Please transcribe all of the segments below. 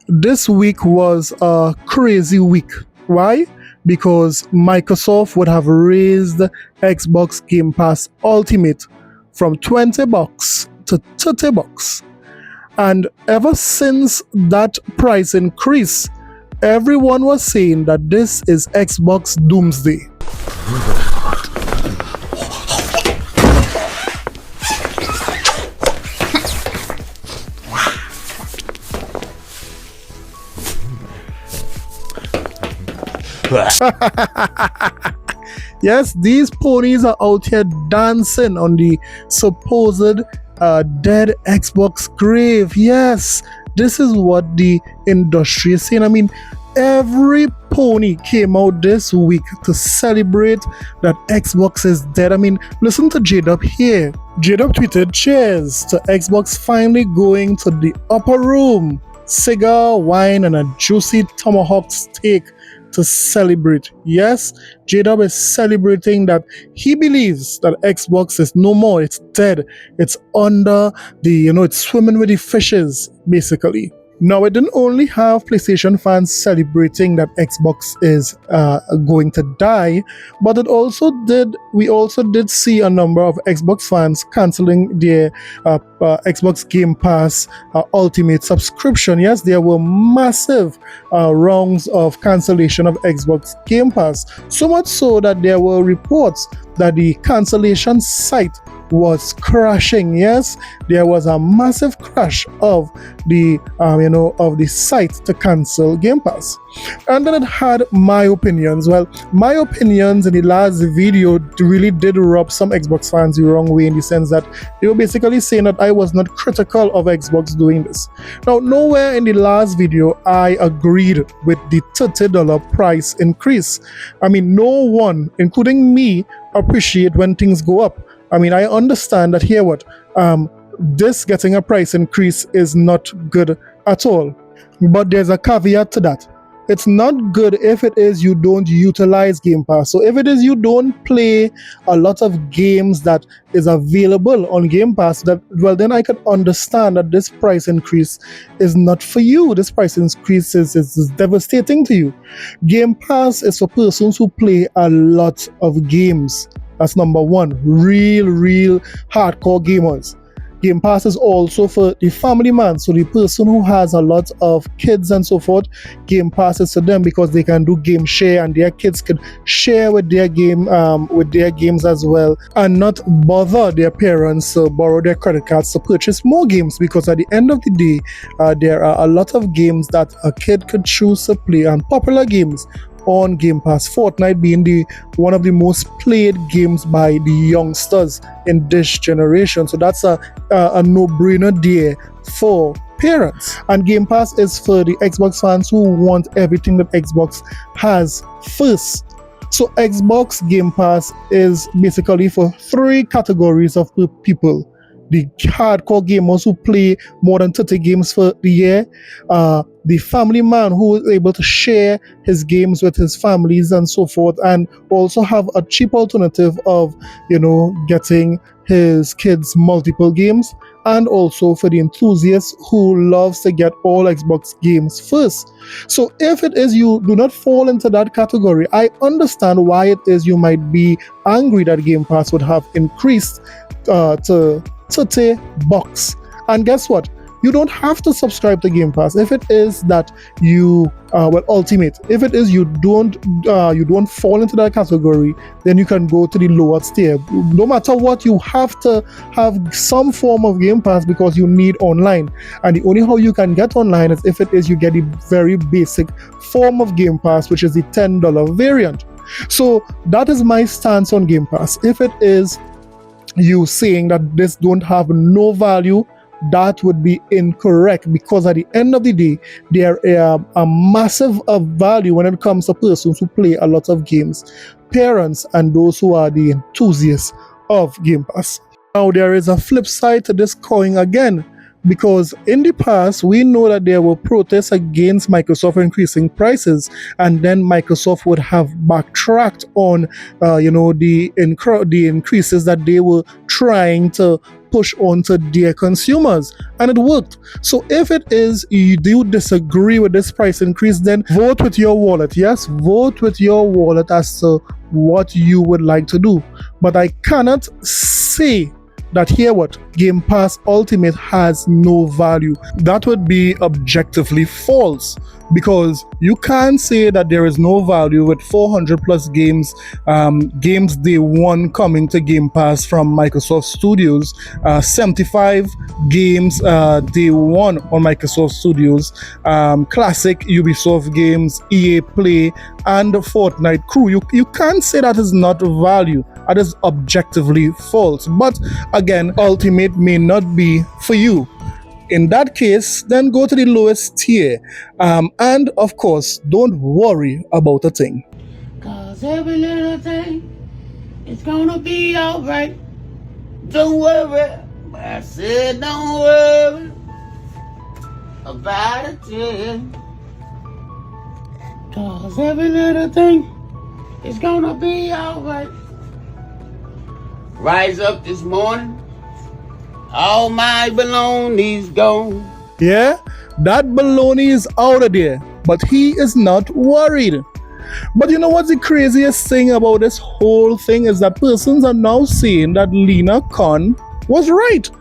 This week was a crazy week. Why? Because Microsoft would have raised Xbox Game Pass Ultimate from $20 to $30. And ever since that price increase, everyone was saying that this is Xbox Doomsday. Yes, these ponies are out here dancing on the supposed dead Xbox grave. Yes, this is what the industry is saying. I mean, every pony came out this week to celebrate that Xbox is dead. I mean, listen to J-Dub here. J-Dub tweeted, "Cheers to Xbox finally going to the upper room. Cigar, wine, and a juicy tomahawk steak to celebrate." Yes, J-Dub is celebrating that he believes that Xbox is no more, it's dead, it's under the, it's swimming with the fishes, basically. Now, it didn't only have PlayStation fans celebrating that Xbox is going to die, but we also did see a number of Xbox fans canceling their Xbox Game Pass Ultimate subscription. Yes, there were massive rounds of cancellation of Xbox Game Pass, so much so that there were reports that the cancellation site was crashing. Yes, there was a massive crash of the of the site to cancel Game Pass. And then it had my opinions. Well, my opinions in the last video really did rub some Xbox fans the wrong way, in the sense that they were basically saying that I was not critical of Xbox doing this. Now, nowhere in the last video I agreed with the $30 price increase. I mean, no one, including me, appreciate when things go up. I mean, I understand that here this getting a price increase is not good at all. But there's a caveat to that. It's not good if it is you don't utilize Game Pass. So if it is you don't play a lot of games that is available on Game Pass, then I could understand that this price increase is not for you. This price increase is devastating to you. Game Pass is for persons who play a lot of games. That's number one. Real hardcore gamers. Game Pass is also for the family man, so the person who has a lot of kids and so forth. Game Pass is for them because they can do game share, and their kids can share with their games as well, and not bother their parents to borrow their credit cards to purchase more games, because at the end of the day, there are a lot of games that a kid could choose to play, and popular games on Game Pass. Fortnite being one of the most played games by the youngsters in this generation. So that's a no-brainer there for parents. And Game Pass is for the Xbox fans who want everything that Xbox has first. So Xbox Game Pass is basically for three categories of people: the hardcore gamers who play more than 30 games for the year, the family man who is able to share his games with his families and so forth, and also have a cheap alternative of, getting his kids multiple games, and also for the enthusiast who loves to get all Xbox games first. So if it is you do not fall into that category, I understand why it is you might be angry that Game Pass would have increased to $30. And guess what? You don't have to subscribe to Game Pass if it is that you Ultimate. If it is you don't fall into that category, then you can go to the lower tier. No matter what, you have to have some form of Game Pass because you need online, and the only how you can get online is if it is you get the very basic form of Game Pass, which is the $10 variant. So that is my stance on Game Pass. If it is you saying that this don't have no value, that would be incorrect, because at the end of the day, there are a massive value when it comes to persons who play a lot of games, parents, and those who are the enthusiasts of Game Pass. Now, there is a flip side to this coin again, because in the past, we know that there were protests against Microsoft increasing prices, and then Microsoft would have backtracked on, the increases that they were trying to push onto their consumers, and it worked. So if it is you do disagree with this price increase, then vote with your wallet. Yes, vote with your wallet as to what you would like to do. But I cannot say that here what Game Pass Ultimate has no value. That would be objectively false, because you can't say that there is no value with 400 plus games day one coming to Game Pass from Microsoft Studios, 75 games day one on Microsoft Studios, classic Ubisoft games, EA Play, and the Fortnite crew. You can't say that is not value. That is objectively false. But again, Ultimate may not be for you. In that case, then go to the lowest tier. And of course, don't worry about a thing. Cause every little thing is gonna be alright. Don't worry. I said don't worry about a thing. Cause every little thing is gonna be alright. Rise up this morning, all my baloney's gone. Yeah, that baloney is out of there, but he is not worried. But you know what's the craziest thing about this whole thing is that persons are now saying that Lina Khan was right.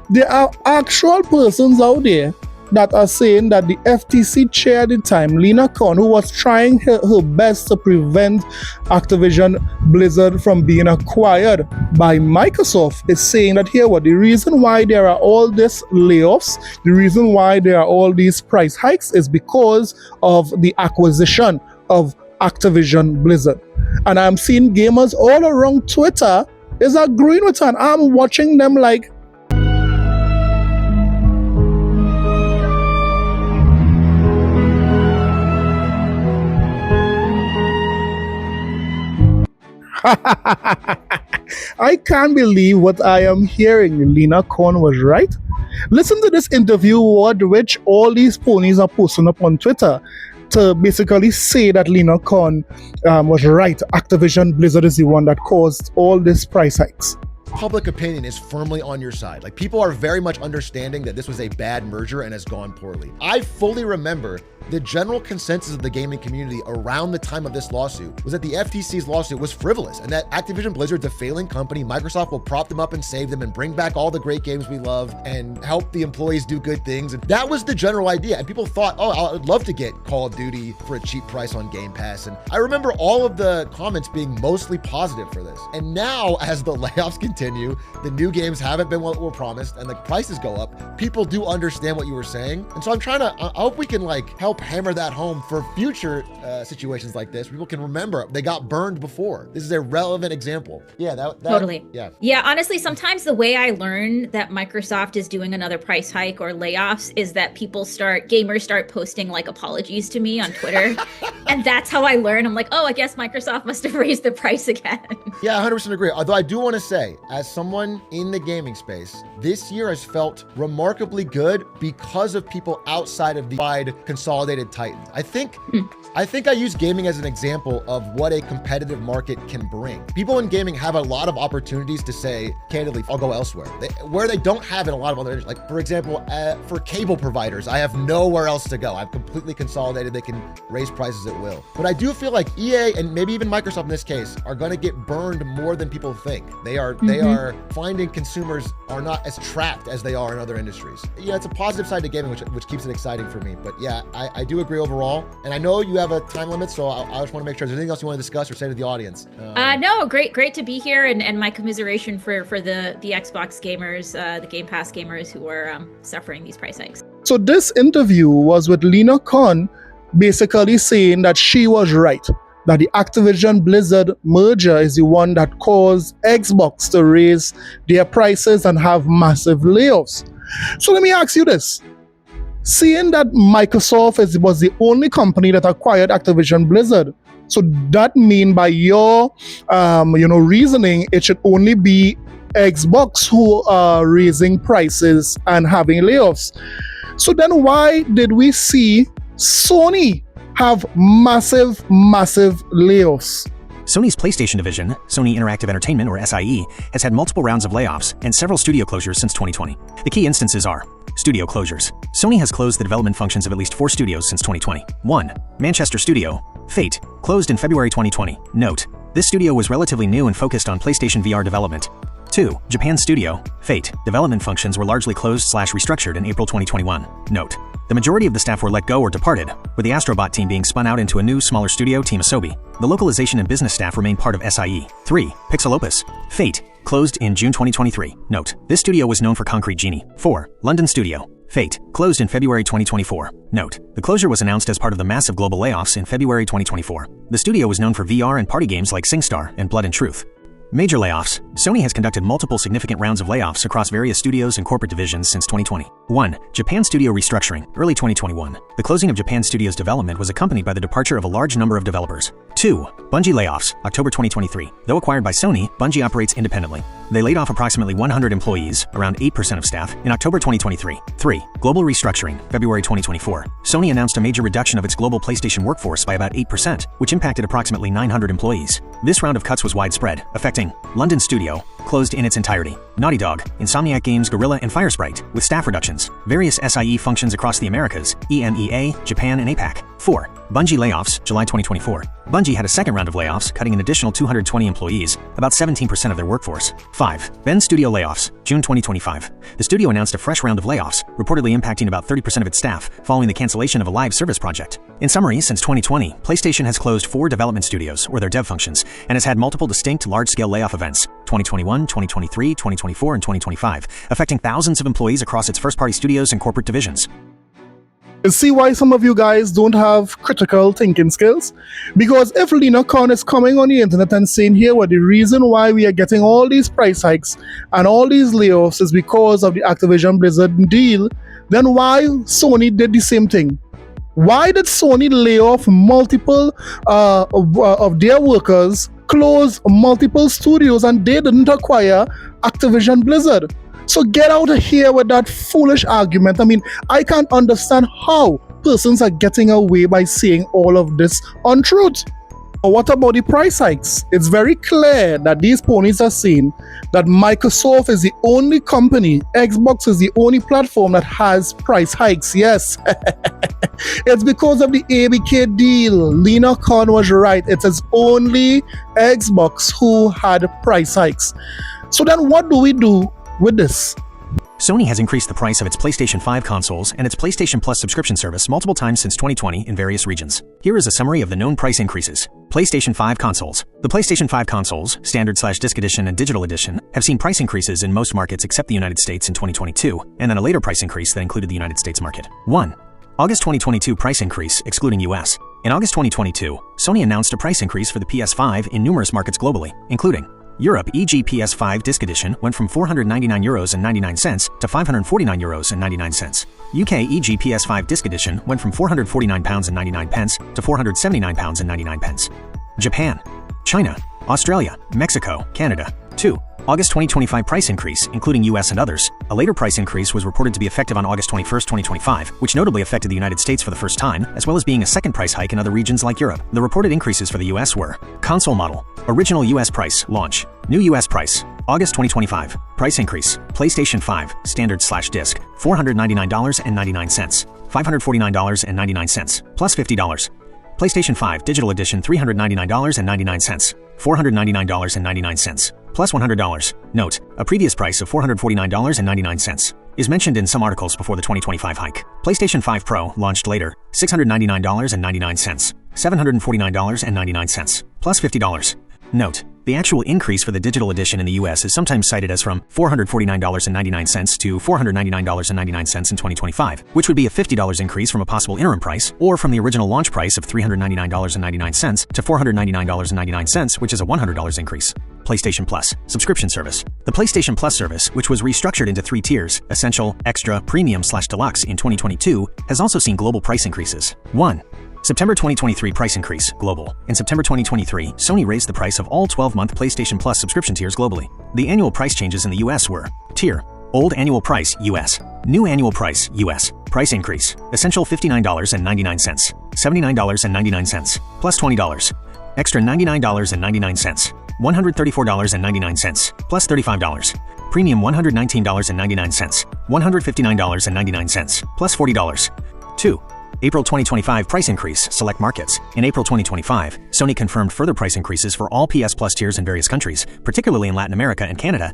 There are actual persons out there that are saying that the FTC chair at the time, Lina Khan, who was trying her best to prevent Activision Blizzard from being acquired by Microsoft, is saying that here what the reason why there are all these layoffs, the reason why there are all these price hikes is because of the acquisition of Activision Blizzard. And I'm seeing gamers all around Twitter is agreeing with her, and I'm watching them like, I can't believe what I am hearing. Lina Khan was right. Listen to this interview which all these ponies are posting up on Twitter to basically say that Lina Khan was right. Activision Blizzard is the one that caused all these price hikes. Public opinion is firmly on your side. Like, people are very much understanding that this was a bad merger and has gone poorly. I fully remember the general consensus of the gaming community around the time of this lawsuit was that the FTC's lawsuit was frivolous and that Activision Blizzard's a failing company. Microsoft will prop them up and save them and bring back all the great games we love and help the employees do good things. And that was the general idea. And people thought, oh, I'd love to get Call of Duty for a cheap price on Game Pass. And I remember all of the comments being mostly positive for this. And now, as the layoffs continue, the new games haven't been what were promised and the prices go up, people do understand what you were saying. And so I hope we can help hammer that home for future situations like this. People can remember they got burned before. This is a relevant example. Yeah, that totally. Yeah, honestly, sometimes the way I learn that Microsoft is doing another price hike or layoffs is that gamers start posting apologies to me on Twitter. And that's how I learn. I'm like, oh, I guess Microsoft must have raised the price again. Yeah, 100% agree. Although I do want to say, as someone in the gaming space, this year has felt remarkably good because of people outside of the wide consolidated titans. I think I use gaming as an example of what a competitive market can bring. People in gaming have a lot of opportunities to say, candidly, I'll go elsewhere, where they don't have in a lot of other industries. Like, for example, for cable providers, I have nowhere else to go. I'm completely consolidated. They can raise prices at will. But I do feel like EA and maybe even Microsoft in this case are going to get burned more than people think. They are finding consumers are not as trapped as they are in other industries. Yeah, it's a positive side to gaming, which keeps it exciting for me. But yeah, I do agree overall. And I know you have a time limit, so I just want to make sure there's anything else you want to discuss or say to the audience. No, great to be here, and my commiseration for the Xbox gamers, the Game Pass gamers who are suffering these price hikes. So this interview was with Lina Khan, basically saying that she was right, that the Activision Blizzard merger is the one that caused Xbox to raise their prices and have massive layoffs. So let me ask you this. Seeing that Microsoft was the only company that acquired Activision Blizzard, so that mean by your reasoning, it should only be Xbox who are raising prices and having layoffs. So then why did we see Sony have massive layoffs? Sony's PlayStation division, Sony Interactive Entertainment or SIE, has had multiple rounds of layoffs and several studio closures since 2020. The key instances are studio closures. Sony has closed the development functions of at least 4 studios since 2020. 1. Manchester Studio, Fate, closed in February 2020. Note: this studio was relatively new and focused on PlayStation VR development. 2. Japan Studio, Fate, development functions were largely closed/restructured in April 2021. Note: the majority of the staff were let go or departed, with the Astrobot team being spun out into a new, smaller studio, Team Asobi. The localization and business staff remain part of SIE. 3. Pixel Opus, Fate, closed in June 2023. Note: this studio was known for Concrete Genie. 4. London Studio, Fate, closed in February 2024. Note: the closure was announced as part of the massive global layoffs in February 2024. The studio was known for VR and party games like SingStar and Blood and Truth. Major layoffs. Sony has conducted multiple significant rounds of layoffs across various studios and corporate divisions since 2020. 1. Japan Studio restructuring, early 2021. The closing of Japan Studio's development was accompanied by the departure of a large number of developers. 2. Bungie layoffs, October 2023. Though acquired by Sony, Bungie operates independently. They laid off approximately 100 employees, around 8% of staff, in October 2023. 3. Global restructuring, February 2024. Sony announced a major reduction of its global PlayStation workforce by about 8%, which impacted approximately 900 employees. This round of cuts was widespread, affecting London Studio, closed in its entirety; Naughty Dog, Insomniac Games, Guerrilla, and Firesprite, with staff reductions; various SIE functions across the Americas, EMEA, Japan, and APAC. 4. Bungie layoffs, July 2024. Bungie had a second round of layoffs, cutting an additional 220 employees, about 17% of their workforce. 5. Ben Studio layoffs, June 2025. The studio announced a fresh round of layoffs, reportedly impacting about 30% of its staff, following the cancellation of a live service project. In summary, since 2020, PlayStation has closed 4 development studios, or their dev functions, and has had multiple distinct large-scale layoff events, 2021, 2023, 2024, and 2025, affecting thousands of employees across its first-party studios and corporate divisions. You see why some of you guys don't have critical thinking skills? Because if Lina is coming on the internet and saying here what the reason why we are getting all these price hikes and all these layoffs is because of the Activision Blizzard deal, then why Sony did the same thing? Why did Sony lay off multiple of their workers, close multiple studios, and they didn't acquire Activision Blizzard? So get out of here with that foolish argument. I mean, I can't understand how persons are getting away by saying all of this untruth. What about the price hikes? It's very clear that these ponies are saying that Microsoft is the only company, Xbox is the only platform that has price hikes. Yes, it's because of the ABK deal. Lina Khan was right. It is only Xbox who had price hikes. So then what do we do with this? Sony has increased the price of its PlayStation 5 consoles and its PlayStation Plus subscription service multiple times since 2020 in various regions. Here is a summary of the known price increases. PlayStation 5 consoles. The PlayStation 5 consoles, Standard/Disc Edition and Digital Edition, have seen price increases in most markets except the United States in 2022, and then a later price increase that included the United States market. 1. August 2022 price increase, excluding US. In August 2022, Sony announced a price increase for the PS5 in numerous markets globally, including Europe. E.g. PS5 Disc Edition went from €499.99 to €549.99. UK. E.g. PS5 Disc Edition went from £449.99 to £479.99. Japan, China, Australia, Mexico, Canada. 2. August 2025 price increase, including US and others. A later price increase was reported to be effective on August 21, 2025, which notably affected the United States for the first time, as well as being a second price hike in other regions like Europe. The reported increases for the US were: console model, original US price, launch, new US price, August 2025, price increase, PlayStation 5, Standard/Disc, $499.99, $549.99, plus $50. PlayStation 5 Digital Edition $399.99, $499.99, plus $100. Note: a previous price of $449.99 is mentioned in some articles before the 2025 hike. PlayStation 5 Pro launched later, $699.99, $749.99, plus $50. Note: the actual increase for the digital edition in the US is sometimes cited as from $449.99 to $499.99 in 2025, which would be a $50 increase from a possible interim price, or from the original launch price of $399.99 to $499.99, which is a $100 increase. PlayStation Plus subscription service. The PlayStation Plus service, which was restructured into 3 tiers, Essential, Extra, Premium/Deluxe in 2022, has also seen global price increases. 1. September 2023 price increase, global. In September 2023, Sony raised the price of all 12-month PlayStation Plus subscription tiers globally. The annual price changes in the US were: tier, old annual price, US. New annual price, US. Price increase, Essential $59.99, $79.99, plus $20. Extra $99.99. $134.99 plus $35. Premium $119.99. $159.99 plus $40. 2. April 2025 price increase, select markets. In April 2025, Sony confirmed further price increases for all PS Plus tiers in various countries, particularly in Latin America and Canada.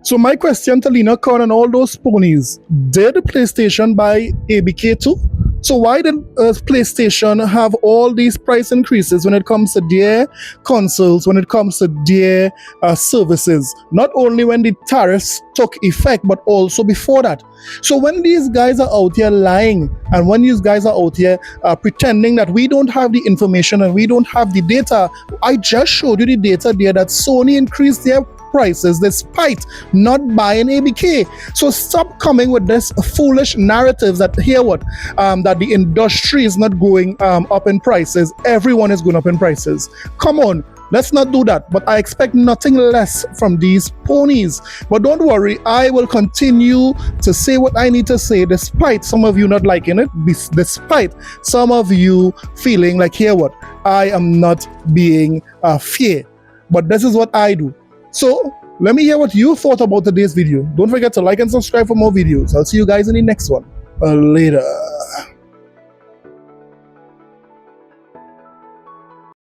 So my question to Lina, Con, and all those ponies, did PlayStation buy ABK too? So why did PlayStation have all these price increases when it comes to their consoles, when it comes to their services? Not only when the tariffs took effect, but also before that. So when these guys are out here lying, and when these guys are out here pretending that we don't have the information and we don't have the data, I just showed you the data there that Sony increased their prices despite not buying ABK. So stop coming with this foolish narratives that that the industry is not going up in prices. Everyone is going up in prices. Come on, let's not do that. But I expect nothing less from these ponies. But don't worry, I will continue to say what I need to say despite some of you not liking it, despite some of you feeling like I am not being fair. But this is what I do. So let me hear what you thought about today's video. Don't forget to like and subscribe for more videos. I'll see you guys in the next one. Later.